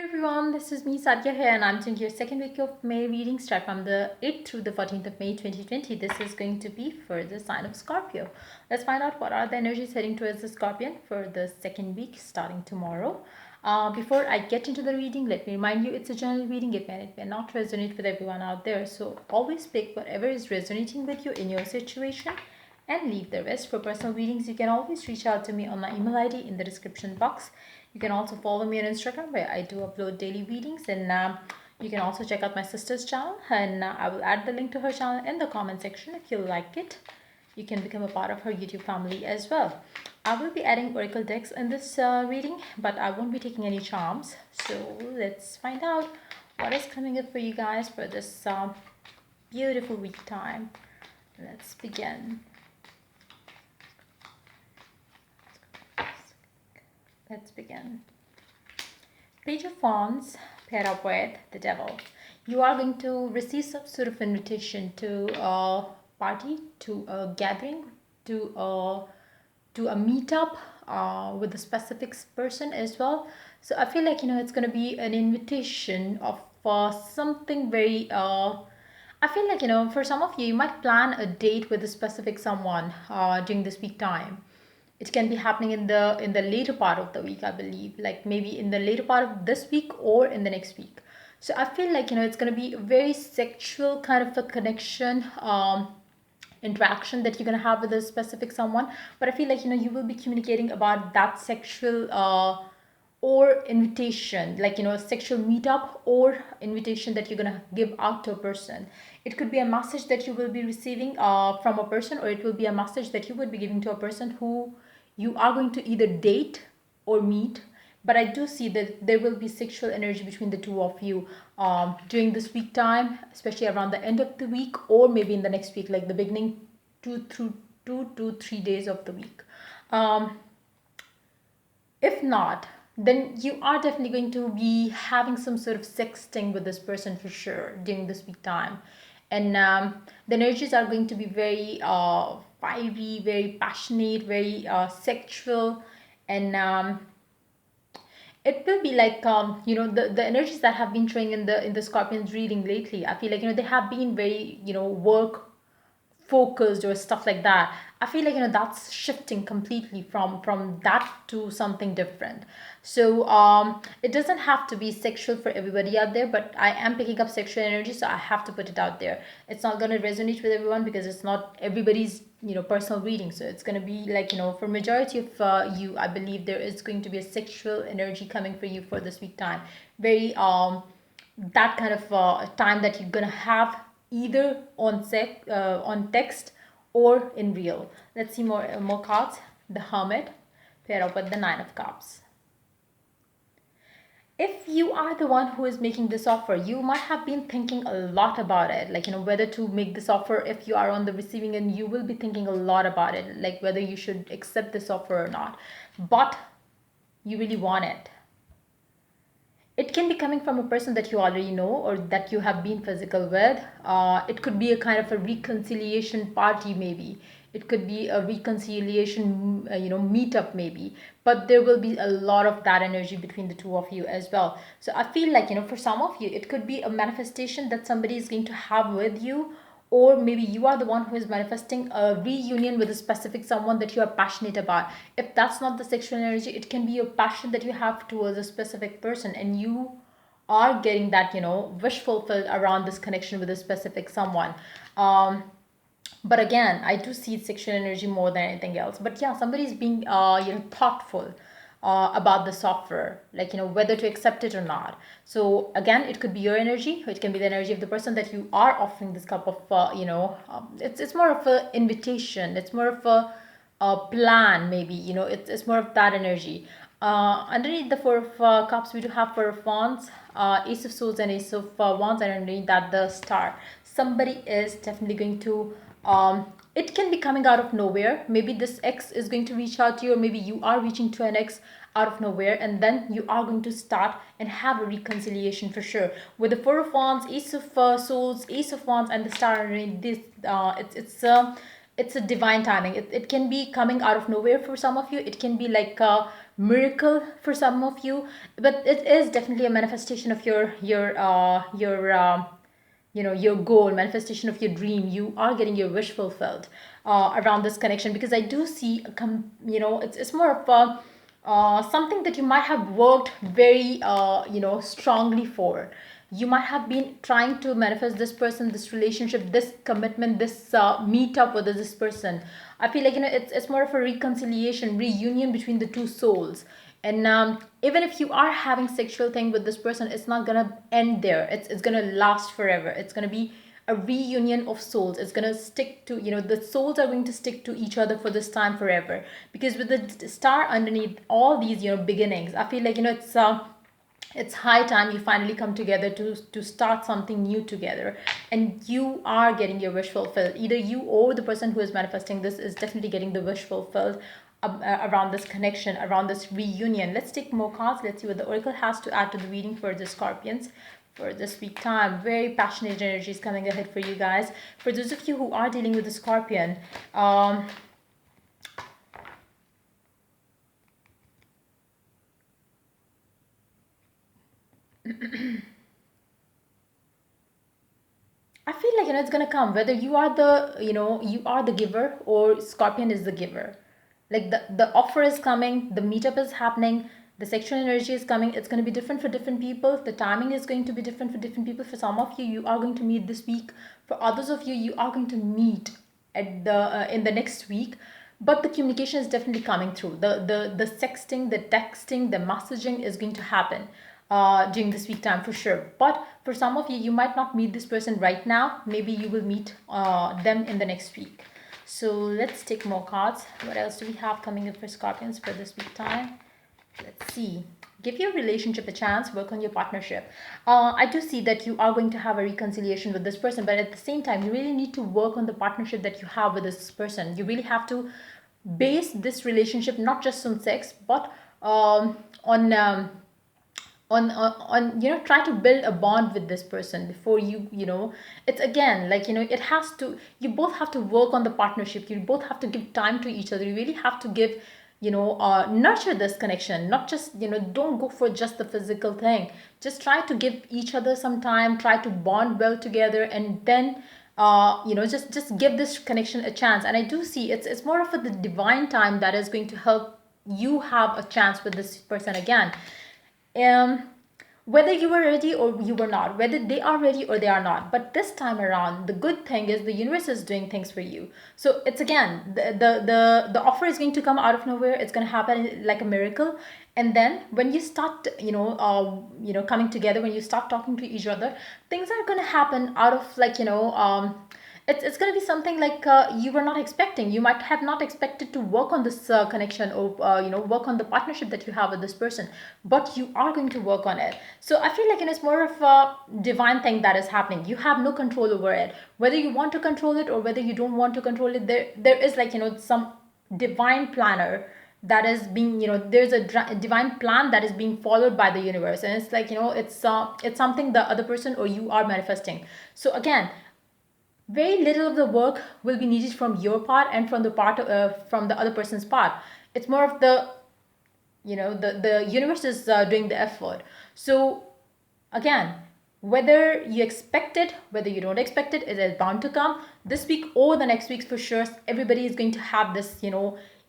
Everyone, this is me Satya here and I'm doing your second week of May reading start from the 8th through the 14th of May 2020. This is going to be for the sign of Scorpio. Let's find out what are the energies heading towards the Scorpion for the second week starting tomorrow. Before I get into the reading, let me remind you it's a general reading. It may not resonate with everyone out there, so always pick whatever is resonating with you in your situation and leave the rest. For personal readings, you can always reach out to me on my email ID in the description box. You can also follow me on Instagram where I do upload daily readings, and you can also check out my sister's channel, and I will add the link to her channel in the comment section. If you like it, you can become a part of her YouTube family as well. I will be adding oracle decks in this reading, but I won't be taking any charms. So let's find out what is coming up for you guys for this beautiful week time. Let's begin. Let's begin. Page of Wands paired up with the Devil. You are going to receive some sort of invitation to a party, to a gathering, to a meetup with a specific person as well. So I feel like it's going to be an invitation of something very. I feel like for some of you, you might plan a date with a specific someone during this week time. It can be happening in the later part of the week, I believe, like maybe in the later part of this week or in the next week. So I feel like it's going to be a very sexual kind of a connection, interaction that you're going to have with a specific someone. But I feel like you will be communicating about that sexual or invitation, like a sexual meetup or invitation that you're going to give out to a person. It could be a message that you will be receiving from a person, or it will be a message that you would be giving to a person who you are going to either date or meet. But I do see that there will be sexual energy between the two of you during this week time, especially around the end of the week, or maybe in the next week, like the beginning 2 to 3 days of the week. If not, then you are definitely going to be having some sort of sexting with this person for sure during this week time. And the energies are going to be very fiery, very passionate, very sexual, and it will be like the energies that have been showing in the Scorpions reading lately. I feel like they have been very work focused or stuff like that. I feel like that's shifting completely from that to something different. So it doesn't have to be sexual for everybody out there, but I am picking up sexual energy, so I have to put it out there. It's not going to resonate with everyone because it's not everybody's personal reading. So it's going to be like for majority of you, I believe there is going to be a sexual energy coming for you for this week time. Very that kind of time that you're gonna have either on text or in real. Let's see more cards. The Hermit pair up with the Nine of Cups. If you are the one who is making this offer, you might have been thinking a lot about it, like whether to make this offer. If you are on the receiving end, you will be thinking a lot about it, like whether you should accept this offer or not. But you really want it. It can be coming from a person that you already know or that you have been physical with. It could be a kind of a reconciliation party, maybe. It could be a reconciliation, meetup, maybe. But there will be a lot of that energy between the two of you as well. So I feel like, for some of you, it could be a manifestation that somebody is going to have with you, or maybe you are the one who is manifesting a reunion with a specific someone that you are passionate about. If that's not the sexual energy, it can be a passion that you have towards a specific person, and you are getting that wish fulfilled around this connection with a specific someone. But again, I do see sexual energy more than anything else. But yeah, somebody's being thoughtful about the software, like whether to accept it or not. So again, it could be your energy, or it can be the energy of the person that you are offering this cup of it's more of a invitation, it's more of a plan, maybe it's more of that energy. Underneath the Four of Cups, we do have Four of Wands, Ace of Swords, and Ace of Wands, and underneath that the Star. Somebody is definitely going to it can be coming out of nowhere. Maybe this ex is going to reach out to you, or maybe you are reaching to an ex out of nowhere, and then you are going to start and have a reconciliation for sure. With the Four of Wands, Ace of Swords, Ace of Wands, and the Star, this it's a divine timing. It can be coming out of nowhere for some of you. It can be like miracle for some of you, but it is definitely a manifestation of your goal, manifestation of your dream. You are getting your wish fulfilled around this connection, because I do see it's more of a something that you might have worked very strongly for. You might have been trying to manifest this person, this relationship, this commitment, this meetup with this person. I feel like it's more of a reconciliation, reunion between the two souls. And even if you are having sexual thing with this person, it's not gonna end there. It's gonna last forever. It's gonna be a reunion of souls. It's gonna stick to, the souls are going to stick to each other for this time forever. Because with the star underneath all these, beginnings, I feel like it's high time you finally come together to start something new together, and you are getting your wish fulfilled. Either you or the person who is manifesting this is definitely getting the wish fulfilled around this connection, around this reunion. Let's take more cards. Let's see what the oracle has to add to the reading for the Scorpions for this week time. Very passionate energies coming ahead for you guys. For those of you who are dealing with the Scorpion, I feel like it's gonna come, whether you are the giver or Scorpion is the giver. Like the offer is coming, the meetup is happening, the sexual energy is coming. It's gonna be different for different people. The timing is going to be different for different people. For some of you, you are going to meet this week. For others of you, you are going to meet at the in the next week. But the communication is definitely coming through. The sexting, the texting, the messaging is going to happen during this week time for sure. But for some of you, you might not meet this person right now. Maybe you will meet them in the next week. So let's take more cards. What else do we have coming up for Scorpions for this week time? Let's see. Give your relationship a chance, work on your partnership. I do see that you are going to have a reconciliation with this person, but at the same time, you really need to work on the partnership that you have with this person. You really have to base this relationship not just on sex, but on try to build a bond with this person before it's again like it has to, you both have to work on the partnership. You both have to give time to each other. You really have to give, nurture this connection, not just, don't go for just the physical thing. Just try to give each other some time, try to bond well together, and then just give this connection a chance. And I do see it's more of the divine time that is going to help you have a chance with this person again. um whether you were ready or you were not, whether they are ready or they are not, but this time around the good thing is the universe is doing things for you. So it's again the offer is going to come out of nowhere. It's going to happen like a miracle. And then when you start coming together, when you start talking to each other, things are going to happen out of like it's going to be something like you were not expecting. You might have not expected to work on this connection, or work on the partnership that you have with this person, but you are going to work on it. So I feel like it's more of a divine thing that is happening. You have no control over it, whether you want to control it or whether you don't want to control it. There is like some divine planner that is being, there's a divine plan that is being followed by the universe, and it's like it's something the other person or you are manifesting. So again, very little of the work will be needed from your part and from the part from the other person's part. It's more of the, the universe is doing the effort. So again, whether you expect it, whether you don't expect it, it is bound to come this week or the next week for sure. Everybody is going to have this,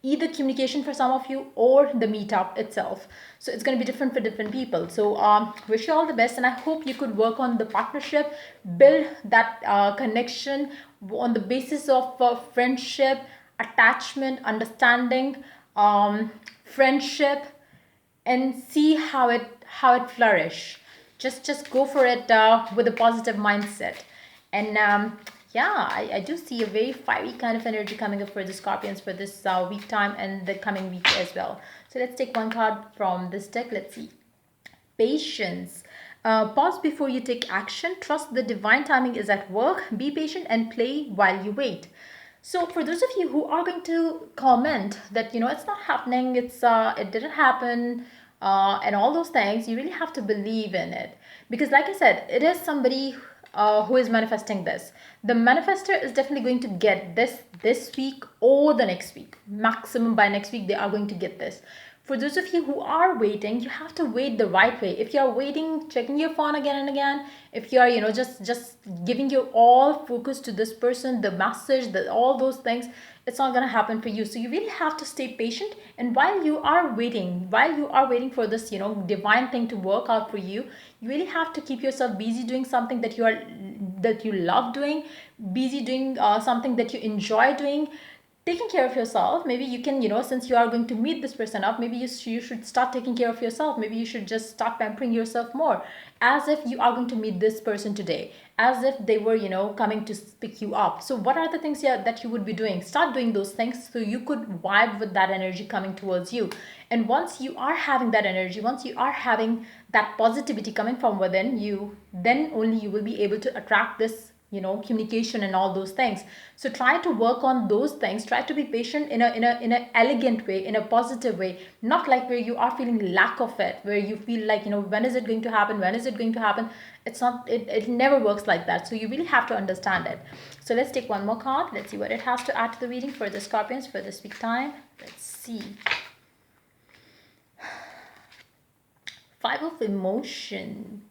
either communication for some of you or the meetup itself. So it's going to be different for different people. So wish you all the best, and I hope you could work on the partnership, build that connection on the basis of friendship, attachment, understanding, friendship, and see how it flourish. Just go for it with a positive mindset. And yeah, I do see a very fiery kind of energy coming up for the Scorpions for this week time and the coming week as well. So let's take one card from this deck. Let's see. Patience. Pause before you take action. Trust the divine timing is at work. Be patient and play while you wait. So for those of you who are going to comment that it's not happening, it didn't happen, and all those things, you really have to believe in it, because like I said, it is somebody who is manifesting this. The manifester is definitely going to get this week or the next week. Maximum by next week they are going to get this. For those of you who are waiting, you have to wait the right way. If you're waiting, checking your phone again and again, if you're, just giving your all focus to this person, the message, all those things, it's not going to happen for you. So you really have to stay patient. And while you are waiting for this, divine thing to work out for you, you really have to keep yourself busy doing something that you love doing, busy doing something that you enjoy doing, taking care of yourself. Maybe you can, since you are going to meet this person up, maybe you should start taking care of yourself. Maybe you should just start pampering yourself more, as if you are going to meet this person today, as if they were, coming to pick you up. So what are the things that you would be doing? Start doing those things so you could vibe with that energy coming towards you. And once you are having that energy, once you are having that positivity coming from within you, then only you will be able to attract this, communication and all those things. So try to work on those things. Try to be patient in a elegant way, in a positive way, not like where you are feeling lack of it, where you feel like, when is it going to happen, when is it going to happen. It's not, it never works like that. So you really have to understand it. So let's take one more card. Let's see what it has to add to the reading for the Scorpions for this week time. Let's see. Five of Emotion.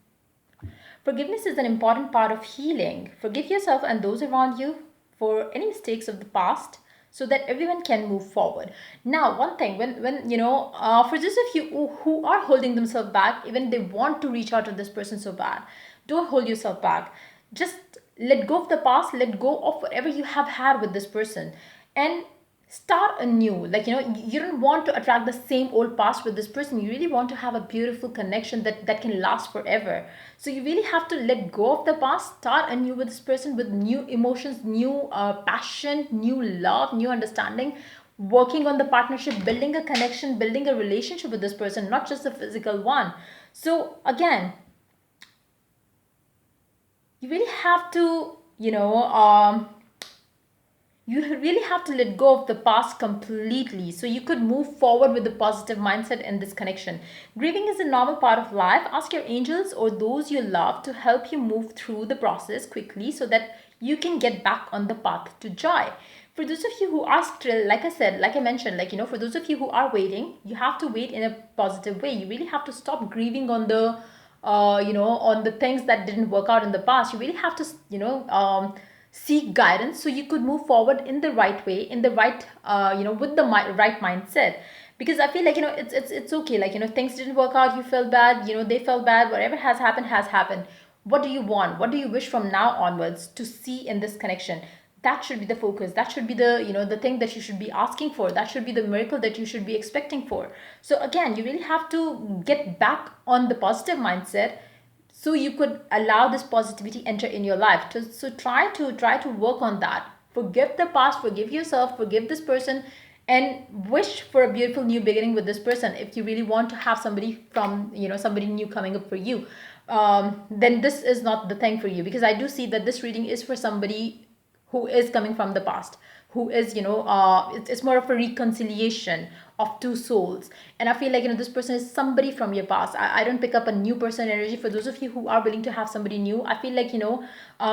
Forgiveness is an important part of healing. Forgive yourself and those around you for any mistakes of the past so that everyone can move forward. Now, one thing, when for those of you who are holding themselves back, even they want to reach out to this person so bad, don't hold yourself back. Just let go of the past, let go of whatever you have had with this person, and start anew. Like, you don't want to attract the same old past with this person. You really want to have a beautiful connection that can last forever. So you really have to let go of the past, start anew with this person, with new emotions, new passion, new love, new understanding, working on the partnership, building a connection, building a relationship with this person, not just a physical one. So again, you really have to, you really have to let go of the past completely so you could move forward with a positive mindset in this connection. Grieving is a normal part of life. Ask your angels or those you love to help you move through the process quickly so that you can get back on the path to joy. For those of you who are still, like I mentioned, for those of you who are waiting, you have to wait in a positive way. You really have to stop grieving on the on the things that didn't work out in the past. You really have to seek guidance so you could move forward in the right way, in the right with the right mindset. Because I feel like, it's okay, like, things didn't work out, you felt bad, they felt bad, whatever has happened has happened. What do you want, what do you wish from now onwards to see in this connection? That should be the focus. That should be the, the thing that you should be asking for. That should be the miracle that you should be expecting for. So again, you really have to get back on the positive mindset so you could allow this positivity enter in your life. So try to work on that. Forgive the past, forgive yourself, forgive this person, and wish for a beautiful new beginning with this person. If you really want to have somebody from, somebody new coming up for you, then this is not the thing for you. Because I do see that this reading is for somebody who is coming from the past, who is, it's more of a reconciliation of two souls. And I feel like, this person is somebody from your past. I don't pick up a new person energy. For those of you who are willing to have somebody new, I feel like,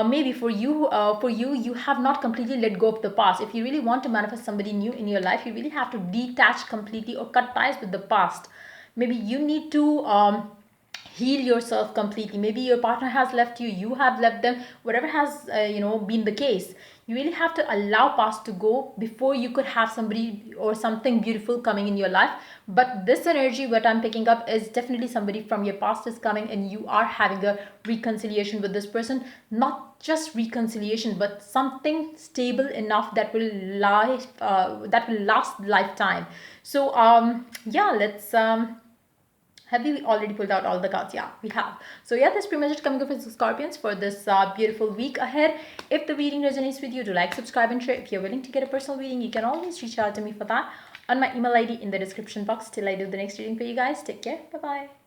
maybe for you, you have not completely let go of the past. If you really want to manifest somebody new in your life, you really have to detach completely or cut ties with the past. Maybe you need to heal yourself completely. Maybe your partner has left you, you have left them, whatever has been the case. You really have to allow past to go before you could have somebody or something beautiful coming in your life. But this energy, what I'm picking up, is definitely somebody from your past is coming, and you are having a reconciliation with this person. Not just reconciliation, but something stable enough that will last lifetime. So yeah, let's have we already pulled out all the cards? Yeah, we have. So yeah, that's pretty much it coming up with Scorpions for this beautiful week ahead. If the reading resonates with you, do like, subscribe, and share. If you're willing to get a personal reading, you can always reach out to me for that on my email ID in the description box. Till I do the next reading for you guys, take care. Bye-bye.